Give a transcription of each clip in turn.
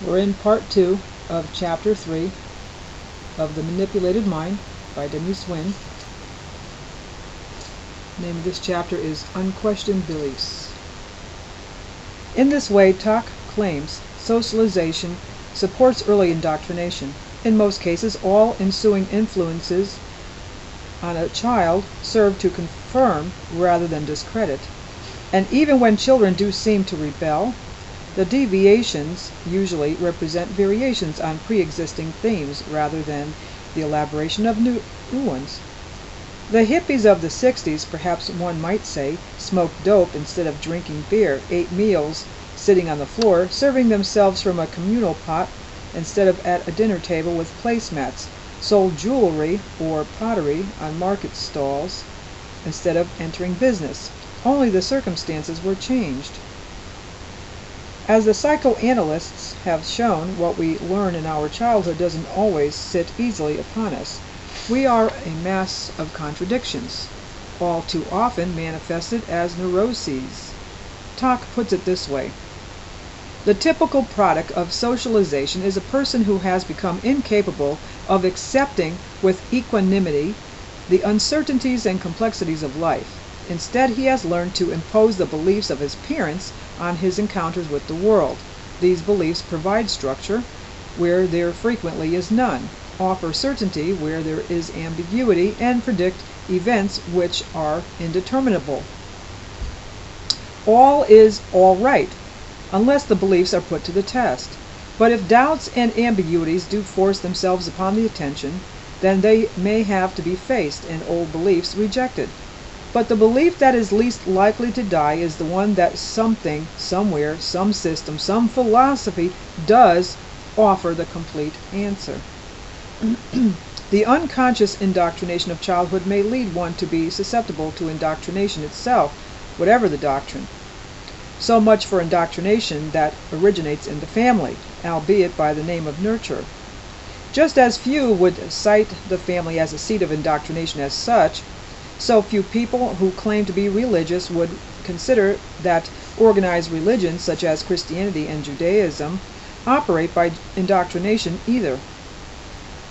We're in part 2 of chapter 3 of The Manipulated Mind by Denise Wynn. The name of this chapter is Unquestioned Beliefs. In this way, Tock claims socialization supports early indoctrination. In most cases, all ensuing influences on a child serve to confirm rather than discredit. And even when children do seem to rebel, the deviations usually represent variations on pre-existing themes rather than the elaboration of new ones. The hippies of the 60s, perhaps one might say, smoked dope instead of drinking beer, ate meals sitting on the floor, serving themselves from a communal pot instead of at a dinner table with placemats, sold jewelry or pottery on market stalls instead of entering business. Only the circumstances were changed. As the psychoanalysts have shown, what we learn in our childhood doesn't always sit easily upon us. We are a mass of contradictions, all too often manifested as neuroses. Tock puts it this way: the typical product of socialization is a person who has become incapable of accepting with equanimity the uncertainties and complexities of life. Instead, he has learned to impose the beliefs of his parents on his encounters with the world. These beliefs provide structure where there frequently is none, offer certainty where there is ambiguity, and predict events which are indeterminable. All is all right, unless the beliefs are put to the test. But if doubts and ambiguities do force themselves upon the attention, then they may have to be faced and old beliefs rejected. But the belief that is least likely to die is the one that something, somewhere, some system, some philosophy does offer the complete answer. The unconscious indoctrination of childhood may lead one to be susceptible to indoctrination itself, whatever the doctrine. So much for indoctrination that originates in the family, albeit by the name of nurture. Just as few would cite the family as a seat of indoctrination as such, so few people who claim to be religious would consider that organized religions such as Christianity and Judaism operate by indoctrination either.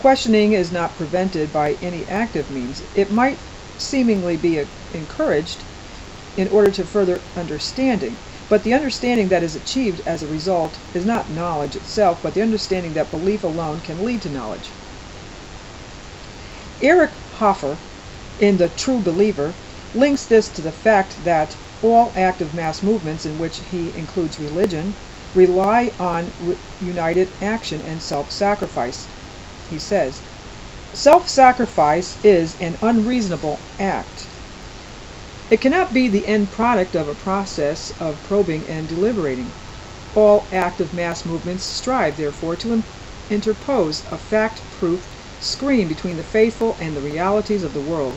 Questioning is not prevented by any active means. It might seemingly be encouraged in order to further understanding, but the understanding that is achieved as a result is not knowledge itself, but the understanding that belief alone can lead to knowledge. Eric Hoffer, in The True Believer, links this to the fact that all active mass movements, in which he includes religion, rely on united action and self-sacrifice. He says, self-sacrifice is an unreasonable act. It cannot be the end product of a process of probing and deliberating. All active mass movements strive, therefore, to interpose a fact-proof screen between the faithful and the realities of the world.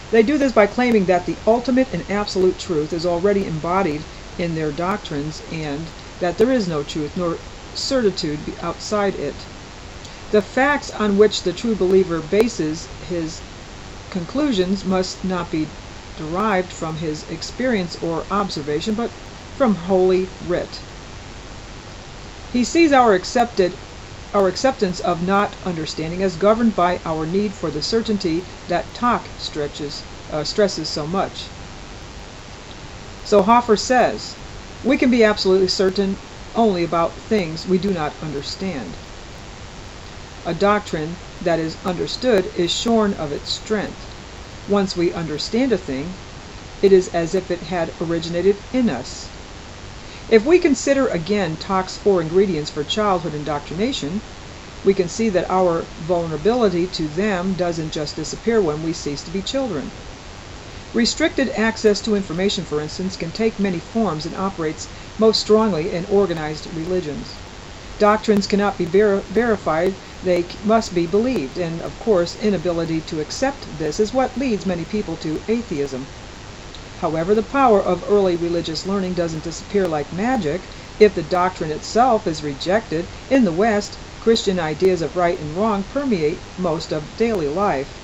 They do this by claiming that the ultimate and absolute truth is already embodied in their doctrines and that there is no truth nor certitude outside it. The facts on which the true believer bases his conclusions must not be derived from his experience or observation, but from Holy Writ. He sees our acceptance of not understanding as governed by our need for the certainty that Tock stresses so much. So Hoffer says, we can be absolutely certain only about things we do not understand. A doctrine that is understood is shorn of its strength. Once we understand a thing, it is as if it had originated in us. If we consider again Tock's 4 ingredients for childhood indoctrination, we can see that our vulnerability to them doesn't just disappear when we cease to be children. Restricted access to information, for instance, can take many forms and operates most strongly in organized religions. Doctrines cannot be verified, they must be believed, and of course inability to accept this is what leads many people to atheism. However, the power of early religious learning doesn't disappear like magic if the doctrine itself is rejected. In the West, Christian ideas of right and wrong permeate most of daily life.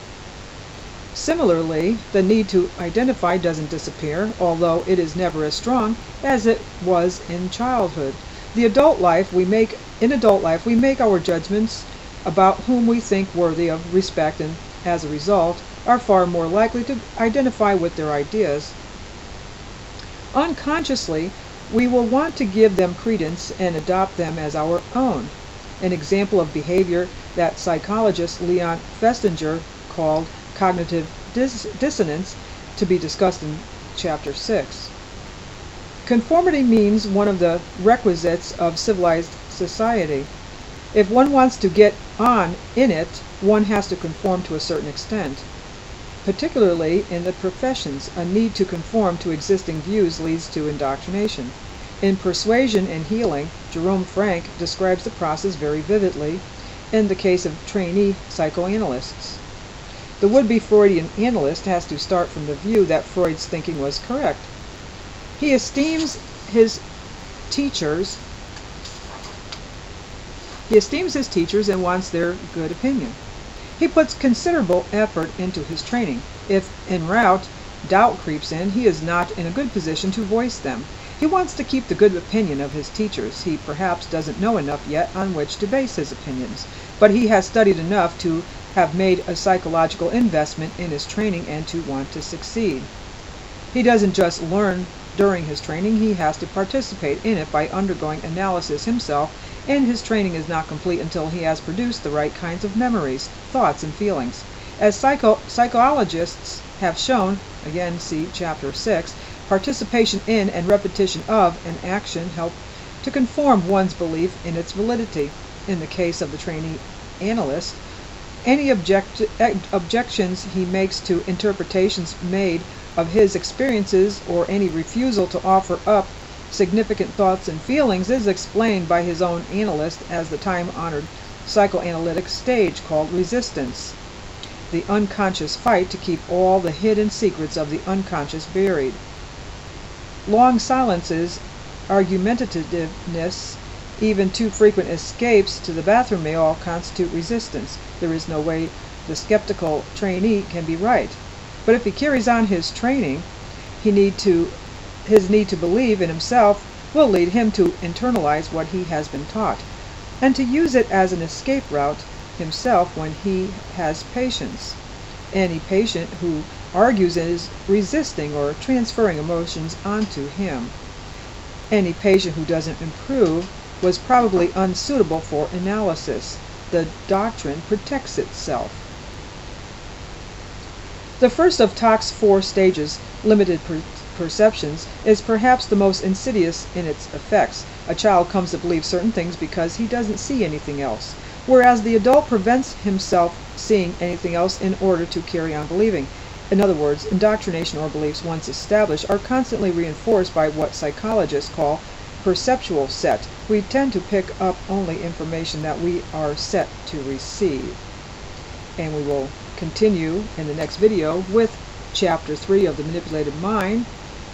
Similarly, the need to identify doesn't disappear, although it is never as strong as it was in childhood. In adult life, we make our judgments about whom we think worthy of respect, and as a result, are far more likely to identify with their ideas. Unconsciously, we will want to give them credence and adopt them as our own. An example of behavior that psychologist Leon Festinger called cognitive dissonance, to be discussed in Chapter 6. Conformity means one of the requisites of civilized society. If one wants to get on in it, one has to conform to a certain extent. Particularly in the professions, a need to conform to existing views leads to indoctrination. In Persuasion and Healing, Jerome Frank describes the process very vividly in the case of trainee psychoanalysts. The would-be Freudian analyst has to start from the view that Freud's thinking was correct. He esteems his teachers and wants their good opinion. He puts considerable effort into his training. If, en route, doubt creeps in, he is not in a good position to voice them. He wants to keep the good opinion of his teachers. He perhaps doesn't know enough yet on which to base his opinions, but he has studied enough to have made a psychological investment in his training and to want to succeed. He doesn't just learn during his training, he has to participate in it by undergoing analysis himself, and his training is not complete until he has produced the right kinds of memories, thoughts, and feelings. As psychologists have shown, again see Chapter 6, participation in and repetition of an action help to conform one's belief in its validity. In the case of the trainee analyst, any objections he makes to interpretations made of his experiences, or any refusal to offer up significant thoughts and feelings, is explained by his own analyst as the time-honored psychoanalytic stage called resistance, the unconscious fight to keep all the hidden secrets of the unconscious buried. Long silences, argumentativeness, even too frequent escapes to the bathroom may all constitute resistance. There is no way the skeptical trainee can be right. But if he carries on his training, his need to believe in himself will lead him to internalize what he has been taught, and to use it as an escape route himself when he has patience. Any patient who argues is resisting or transferring emotions onto him. Any patient who doesn't improve was probably unsuitable for analysis. The doctrine protects itself. The first of Tock's 4 stages, limited perceptions, is perhaps the most insidious in its effects. A child comes to believe certain things because he doesn't see anything else, whereas the adult prevents himself seeing anything else in order to carry on believing. In other words, indoctrination or beliefs once established are constantly reinforced by what psychologists call perceptual set. We tend to pick up only information that we are set to receive. And we will continue in the next video with Chapter 3 of the Manipulated Mind.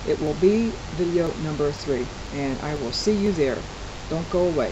It will be video number 3, and I will see you there. Don't go away.